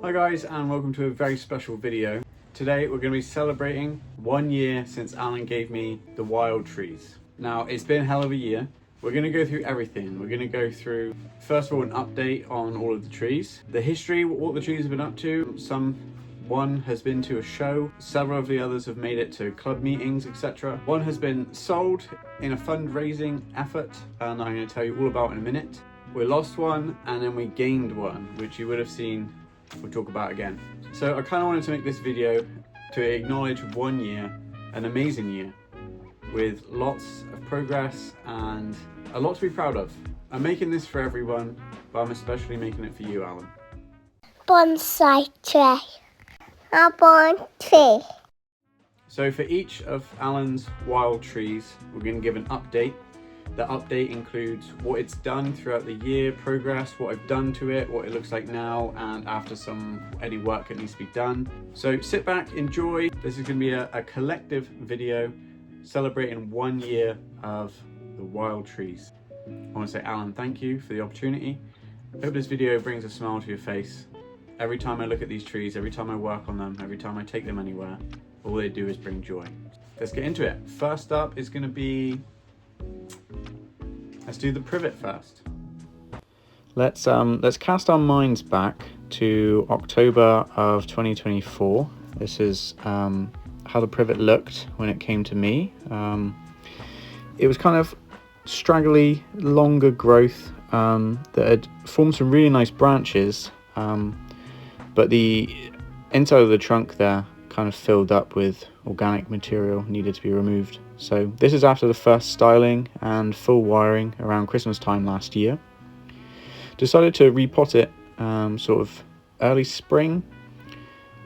Hi guys, and welcome to a very special video. Today we're going to be celebrating 1 year since Alan gave me the wild trees. Now it's been a hell of a year. We're going to go through everything. We're going to go through, first of all, an update on all of the trees, the history, what the trees have been up to. One has been to a show, several of the others have made it to club meetings, etc. One has been sold in a fundraising effort, and I'm going to tell you all about in a minute. We lost one and then we gained one, which you would have seen we'll talk about again. So I kind of wanted to make this video to acknowledge 1 year, an amazing year, with lots of progress and a lot to be proud of. I'm making this for everyone, but I'm especially making it for you, Alan. Bonsai tree. A bonsai tree. So for each of Alan's wild trees, we're going to give an update. The update includes what it's done throughout the year, progress, what I've done to it, what it looks like now, and after any work that needs to be done. So sit back, enjoy. This is going to be a collective video celebrating 1 year of the wild trees. I want to say, Alan, thank you for the opportunity. I hope this video brings a smile to your face. Every time I look at these trees, every time I work on them, every time I take them anywhere, all they do is bring joy. Let's get into it. First up is going to be, let's do the privet first. Let's cast our minds back to October of 2024. This is how the privet looked when it came to me. It was kind of straggly, longer growth that had formed some really nice branches, but the inside of the trunk there kind of filled up with organic material, needed to be removed. So this is after the first styling and full wiring around Christmas time last year. Decided to repot it sort of early spring.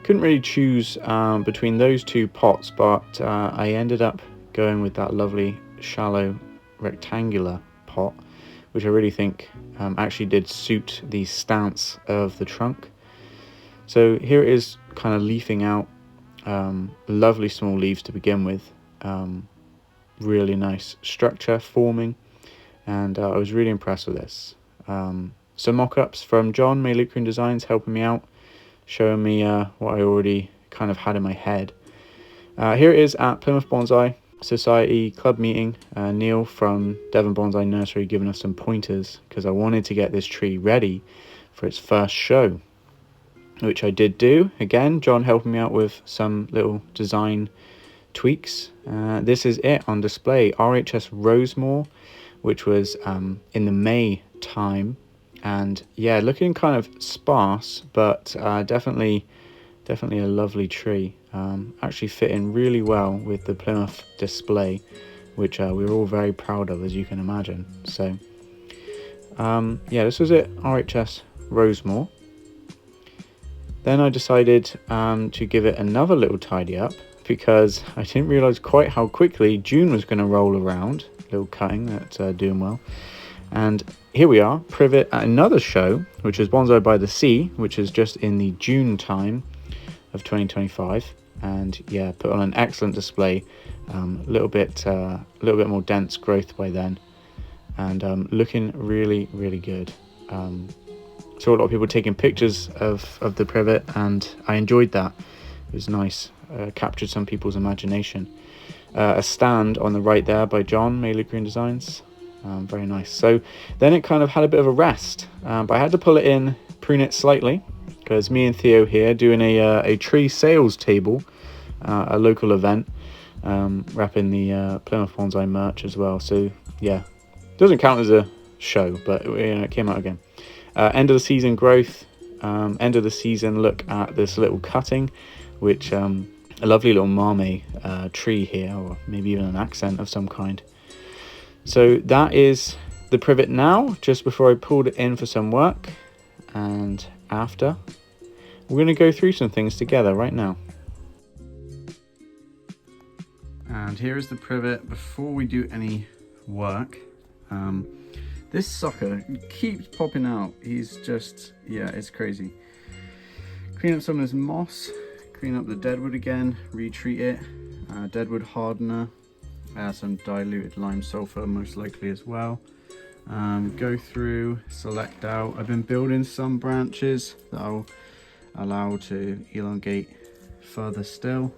Couldn't really choose between those two pots, but I ended up going with that lovely shallow rectangular pot, which I really think actually did suit the stance of the trunk. So here it is, kind of leafing out, lovely small leaves to begin with. Really nice structure forming, and I was really impressed with this. Some mock-ups from John, Lucrin Designs, helping me out, showing me what I already kind of had in my head. Here it is at Plymouth Bonsai Society club meeting. Neil from Devon Bonsai Nursery giving us some pointers because I wanted to get this tree ready for its first show, which I did do. Again, John helping me out with some little design tweaks. This is it on display, RHS Rosemore, which was in the May time, and yeah, looking kind of sparse, but definitely a lovely tree. Actually fitting really well with the Plymouth display, which we were all very proud of, as you can imagine. So yeah, this was it, RHS Rosemore. Then I decided to give it another little tidy up, because I didn't realise quite how quickly June was going to roll around. Little cutting, that's doing well. And here we are, Privet at another show, which is Bonsai by the Sea, which is just in the June time of 2025. And yeah, put on an excellent display. A little bit more dense growth by then, and looking really good. Saw a lot of people taking pictures of the privet, and I enjoyed that. It was nice. Captured some people's imagination. A stand on the right there by John, Lucrin Designs. Very nice. So then it kind of had a bit of a rest, but I had to pull it in, prune it slightly, because me and Theo here doing a tree sales table, a local event, wrapping the Plymouth Bonsai merch as well. So yeah, doesn't count as a show, but it came out again. End of the season growth, end of the season look at this little cutting, which a lovely little marmee tree here, or maybe even an accent of some kind. So that is the privet now, just before I pulled it in for some work, and after. We're going to go through some things together right now. And here is the privet before we do any work. This sucker keeps popping out. He's just, yeah, it's crazy. Clean up some of this moss, clean up the deadwood again, retreat it, deadwood hardener, some diluted lime sulfur most likely as well. Go through, select out. I've been building some branches that I'll allow to elongate further still.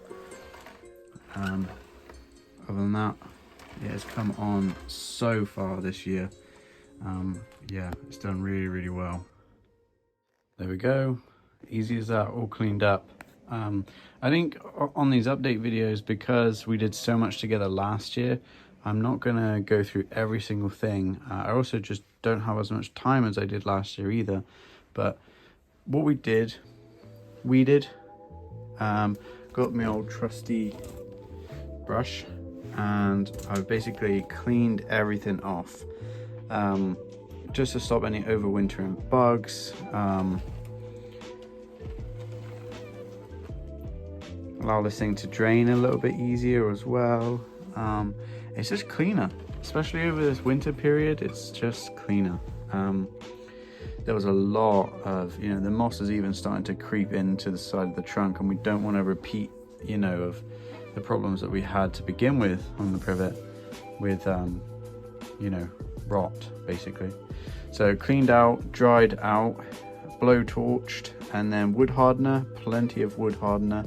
Other than that, it has come on so far this year. Yeah, it's done really, really well. There we go, easy as that, all cleaned up. I think on these update videos, because we did so much together last year, I'm not gonna go through every single thing. I also just don't have as much time as I did last year either. But what we did, got my old trusty brush, and I basically cleaned everything off, just to stop any overwintering bugs, allow this thing to drain a little bit easier as well. It's just cleaner, especially over this winter period. It's just cleaner. There was a lot of, the moss is even starting to creep into the side of the trunk, and we don't want to repeat, of the problems that we had to begin with on the Privet with, rot, basically. So cleaned out, dried out, blow torched, and then wood hardener, plenty of wood hardener.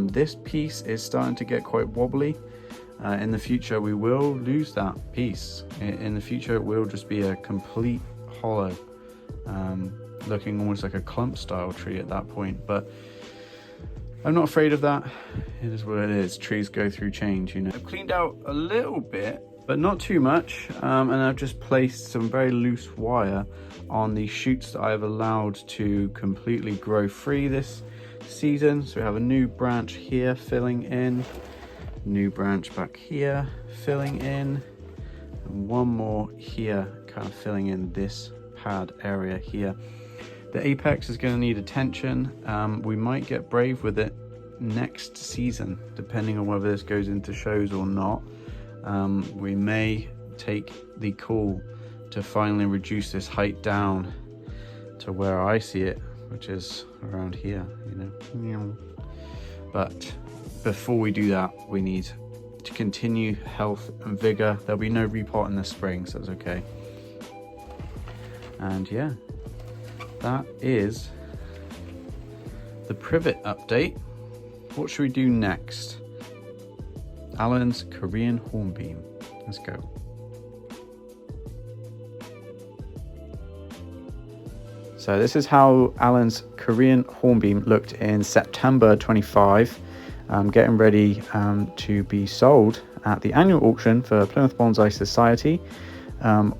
This piece is starting to get quite wobbly. In the future, we will lose that piece. In the future, it will just be a complete hollow, looking almost like a clump style tree at that point. But I'm not afraid of that. It is what it is. Trees go through change, I've cleaned out a little bit, but not too much. And I've just placed some very loose wire on the shoots that I've allowed to completely grow free this season. So we have a new branch here filling in, new branch back here filling in, and one more here kind of filling in this pad area here. The apex is going to need attention. We might get brave with it next season, depending on whether this goes into shows or not. We may take the call to finally reduce this height down to where I see it, which is around here, But before we do that, we need to continue health and vigor. There'll be no repot in the spring, so that's okay. And yeah, that is the Privet update. What should we do next? Alan's Korean hornbeam. Let's go. So this is how Alan's Korean hornbeam looked in September 25. Getting ready to be sold at the annual auction for Plymouth Bonsai Society.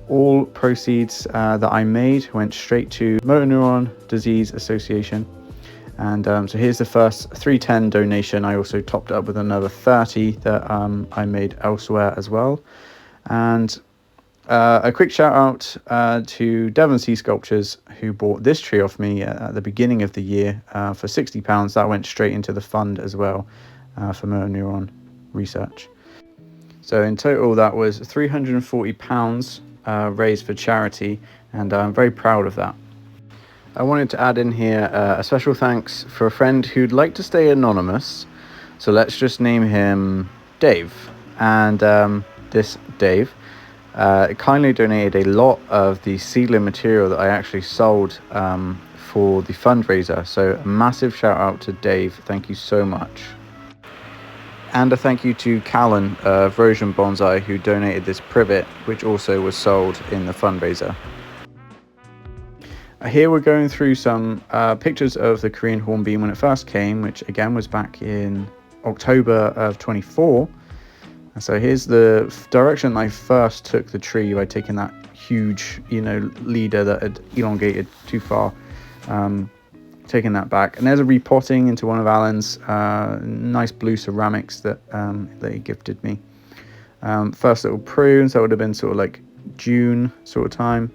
All proceeds that I made went straight to Motor Neuron Disease Association. And so here's the first 310 donation. I also topped up with another 30 that I made elsewhere as well. And a quick shout out to Devon Sea Sculptures, who bought this tree off me at the beginning of the year for £60. That went straight into the fund as well for motor neuron research. So in total, that was £340 raised for charity, and I'm very proud of that. I wanted to add in here a special thanks for a friend who'd like to stay anonymous. So let's just name him Dave. And this Dave kindly donated a lot of the seedling material that I actually sold for the fundraiser. So a massive shout out to Dave. Thank you so much. And a thank you to Callan of Rosian Bonsai, who donated this Privet, which also was sold in the fundraiser. Here we're going through some pictures of the Korean hornbeam when it first came, which again was back in October of 24. So here's the direction I first took the tree by taking that huge, leader that had elongated too far, taking that back. And there's a repotting into one of Alan's nice blue ceramics that he gifted me. First little prunes, that would have been sort of like June sort of time.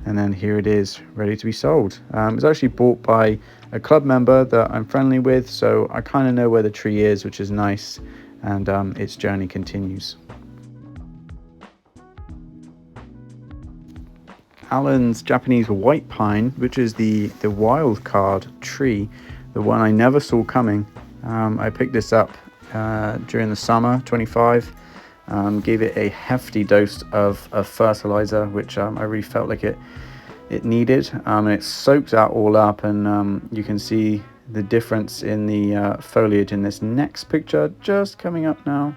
And then here it is, ready to be sold. It was actually bought by a club member that I'm friendly with, so I kind of know where the tree is, which is nice. And its journey continues. Alan's Japanese white pine, which is the wild card tree, the one I never saw coming. I picked this up during the summer 25, gave it a hefty dose of fertilizer, which I really felt like it needed, and it soaked that all up, and you can see the difference in the foliage in this next picture, just coming up now.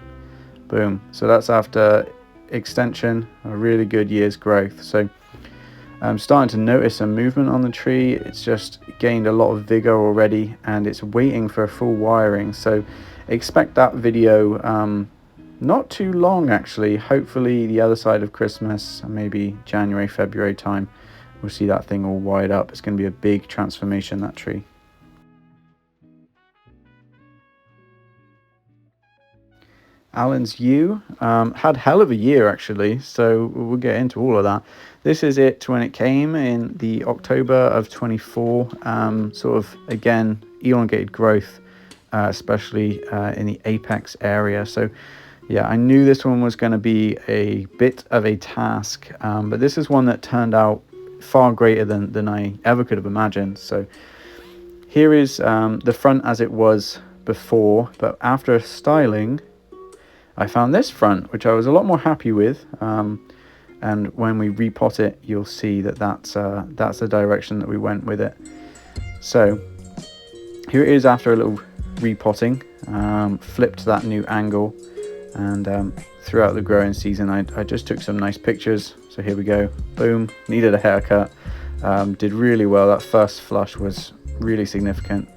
Boom. So that's after extension, a really good year's growth. So I'm starting to notice some movement on the tree. It's just gained a lot of vigor already, and it's waiting for a full wiring. So expect that video not too long actually. Hopefully the other side of Christmas, maybe January, February time, we'll see that thing all wired up. It's going to be a big transformation, that tree. Alan's yew had hell of a year actually, so we'll get into all of that. This is it when it came in the October of 24. Sort of again elongated growth, especially in the apex area. So yeah, I knew this one was going to be a bit of a task, but this is one that turned out far greater than I ever could have imagined. So here is the front as it was before, but after styling I found this front, which I was a lot more happy with, and when we repot it, you'll see that that's the direction that we went with it. So here it is after a little repotting, flipped that new angle, and throughout the growing season, I just took some nice pictures. So here we go, boom, needed a haircut, did really well. That first flush was really significant.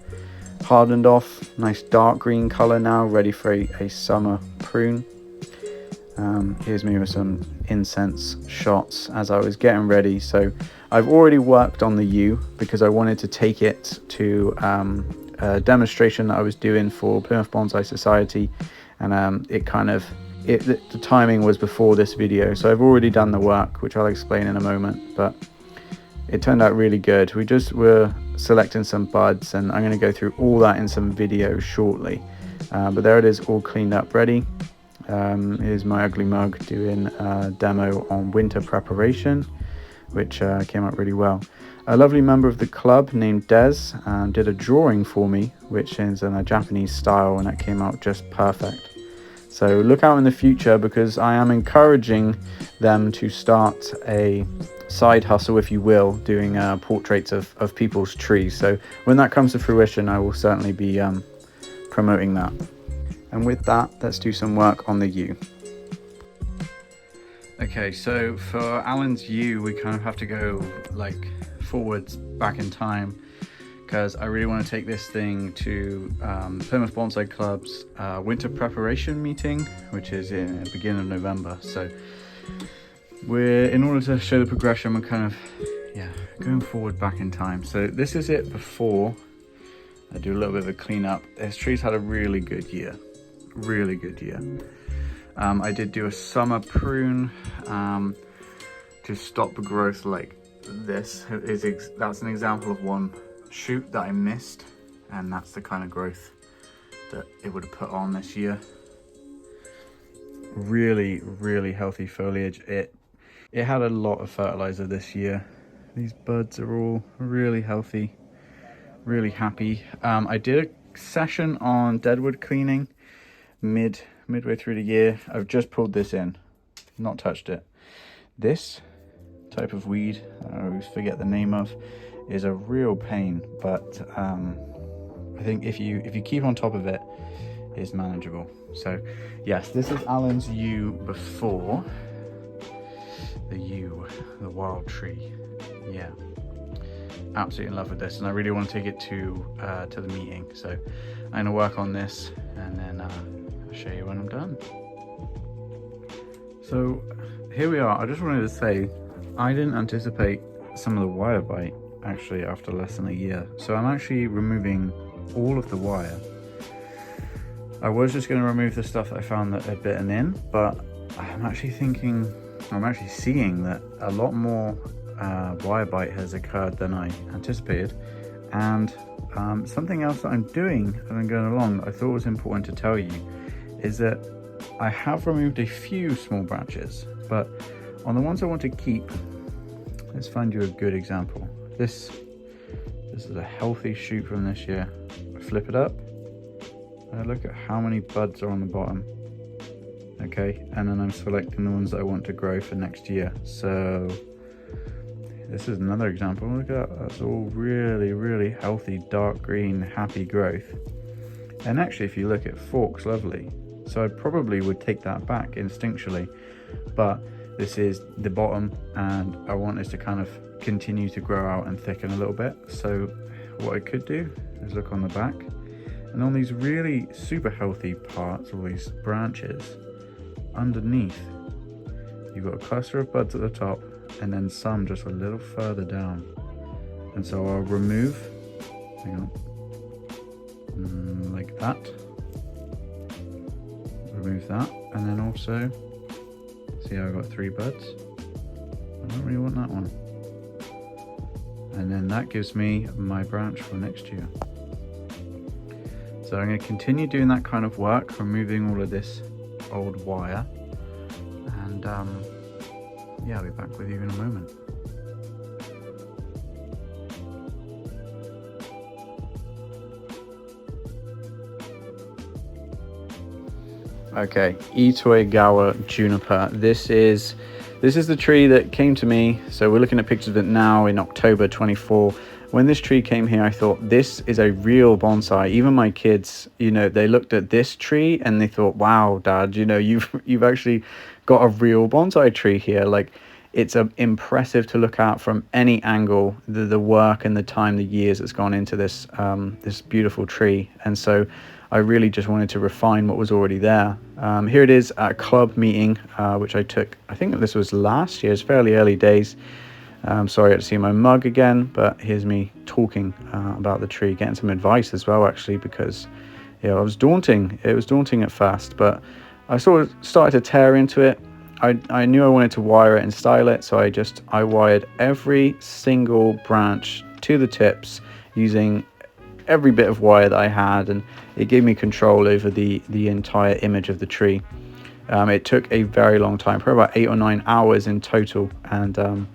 Hardened off, nice dark green color now, ready for a summer prune. Here's me with some incense shots as I was getting ready. So I've already worked on the yew because I wanted to take it to a demonstration that I was doing for Plymouth Bonsai Society, and the timing was before this video, so I've already done the work, which I'll explain in a moment, but it turned out really good. We just were selecting some buds, and I'm going to go through all that in some videos shortly. But there it is, all cleaned up, ready. Here's my ugly mug doing a demo on winter preparation, which came out really well. A lovely member of the club named Des did a drawing for me, which is in a Japanese style, and that came out just perfect. So look out in the future, because I am encouraging them to start a side hustle, if you will, doing portraits of people's trees. So when that comes to fruition, I will certainly be promoting that. And with that, let's do some work on the yew. Okay, so for Alan's yew, we kind of have to go like forwards back in time, because I really want to take this thing to Plymouth Bonsai Club's winter preparation meeting, which is in the beginning of November. So in order to show the progression, we're kind of going forward back in time. So this is it before I do a little bit of a cleanup. This tree's had a really good year, really good year. I did do a summer prune to stop the growth like this. That's an example of one shoot that I missed, and that's the kind of growth that it would have put on this year. Really, really healthy foliage. It had a lot of fertilizer this year. These buds are all really healthy, really happy. I did a session on deadwood cleaning midway through the year. I've just pulled this in, not touched it. This type of weed, I always forget the name of, is a real pain, but I think if you keep on top of it, it's manageable. So yes, this is Alan's yew before. The yew, the wild tree. Yeah, absolutely in love with this, and I really want to take it to the meeting. So I'm gonna work on this, and then I'll show you when I'm done. So here we are. I just wanted to say, I didn't anticipate some of the wire bite actually after less than a year. So I'm actually removing all of the wire. I was just going to remove the stuff that I found that had bitten in, but I'm actually seeing that a lot more wire bite has occurred than I anticipated. And something else that I'm doing as I'm going along, I thought was important to tell you, is that I have removed a few small branches, but on the ones I want to keep, let's find you a good example. This is a healthy shoot from this year. I flip it up, and I look at how many buds are on the bottom. Okay, and then I'm selecting the ones that I want to grow for next year. So this is another example. Look at that, that's all really, really healthy, dark green, happy growth. And actually, if you look, it forks lovely. So I probably would take that back instinctually, but this is the bottom and I want this to kind of continue to grow out and thicken a little bit. So what I could do is look on the back, and on these really super healthy parts, all these branches, underneath, you've got a cluster of buds at the top and then some just a little further down. And so I'll remove, hang on, like that. Remove that, and then also, see how I've got 3 buds? I don't really want that one. And then that gives me my branch for next year. So I'm going to continue doing that kind of work, removing all of this old wire, and yeah, I'll be back with you in a moment. Okay, Itoigawa Juniper. This is the tree that came to me. So we're looking at pictures of it now in October 24. When this tree came here, I thought this is a real bonsai. Even my kids, you know, they looked at this tree and they thought, wow, Dad, you know, you've actually got a real bonsai tree here. Like, it's impressive to look at from any angle, the work and the time, the years that's gone into this this beautiful tree. And so I really just wanted to refine what was already there. Here it is at a club meeting, which I took, I think this was last year. It's fairly early days. Sorry, I had to see my mug again, but here's me talking about the tree, getting some advice as well, actually, because, you know, it was daunting. It was daunting at first, but I sort of started to tear into it. I knew I wanted to wire it and style it, so I wired every single branch to the tips using every bit of wire that I had, and it gave me control over the entire image of the tree. It took a very long time, probably about 8 or 9 hours in total, and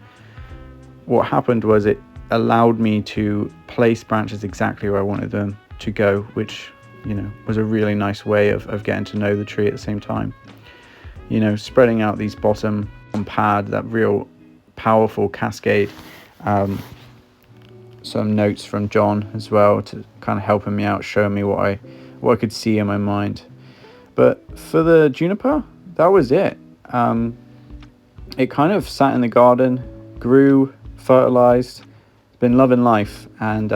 what happened was it allowed me to place branches exactly where I wanted them to go, which, you know, was a really nice way of getting to know the tree at the same time. You know, spreading out these bottom pad, that real powerful cascade. Some notes from John as well to kind of helping me out, showing me what I could see in my mind. But for the juniper, that was it. It kind of sat in the garden, grew, fertilized, been loving life, and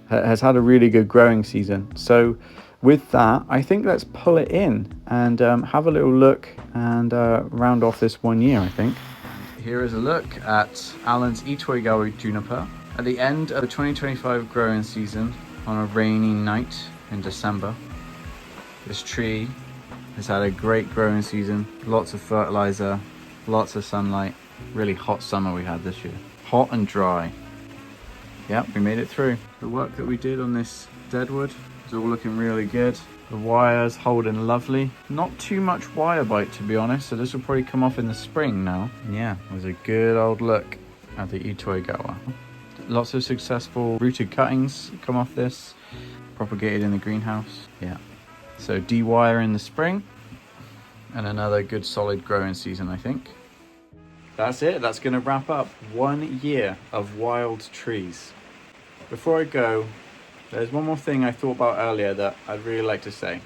has had a really good growing season. So with that, I think let's pull it in and have a little look and round off this 1 year, I think. Here is a look at Alan's Itoigawa Juniper at the end of the 2025 growing season on a rainy night in December. This tree has had a great growing season, lots of fertilizer, lots of sunlight. Really hot summer we had this year. Hot and dry. Yep, we made it through. The work that we did on this deadwood is all looking really good. The wire's holding lovely. Not too much wire bite, to be honest, so this will probably come off in the spring now. And yeah, it was a good old look at the Itoigawa. Lots of successful rooted cuttings come off this, propagated in the greenhouse. Yeah, so de-wire in the spring and another good solid growing season, I think. That's it. That's going to wrap up 1 year of wild trees. Before I go, there's one more thing I thought about earlier that I'd really like to say.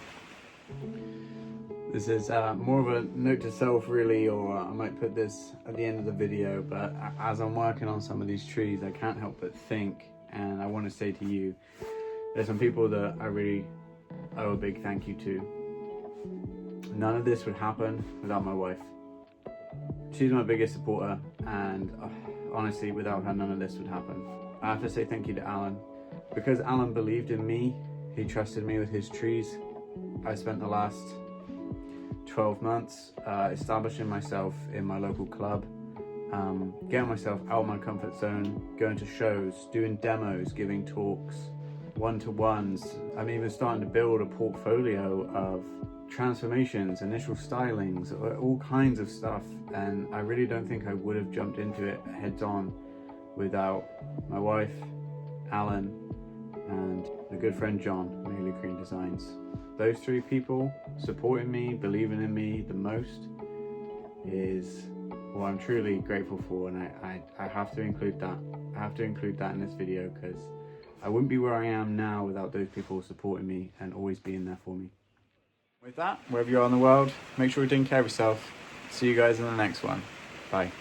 This is more of a note to self, really, or I might put this at the end of the video, but as I'm working on some of these trees, I can't help but think, and I want to say to you, there's some people that I really owe a big thank you to. None of this would happen without my wife. She's my biggest supporter, and honestly, without her, none of this would happen. I have to say thank you to Alan. Because Alan believed in me, he trusted me with his trees. I spent the last 12 months establishing myself in my local club, getting myself out of my comfort zone, going to shows, doing demos, giving talks, one-to-ones. I'm even starting to build a portfolio of transformations, initial stylings, all kinds of stuff, and I really don't think I would have jumped into it heads on without my wife, Alan, and a good friend John, Mainly Green Designs. Those 3 people supporting me, believing in me the most is or I'm truly grateful for, and I have to include that. I have to include that in this video because I wouldn't be where I am now without those people supporting me and always being there for me. With that, wherever you are in the world, make sure you're taking care of yourself. See you guys in the next one. Bye.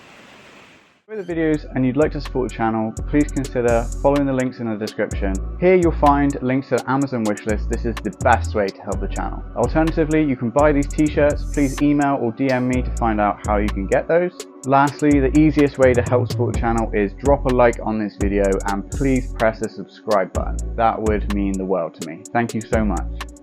If you enjoy the videos and you'd like to support the channel, please consider following the links in the description. Here you'll find links to the Amazon wishlist. This is the best way to help the channel. Alternatively, you can buy these t-shirts. Please email or DM me to find out how you can get those. Lastly, the easiest way to help support the channel is drop a like on this video and please press the subscribe button. That would mean the world to me. Thank you so much.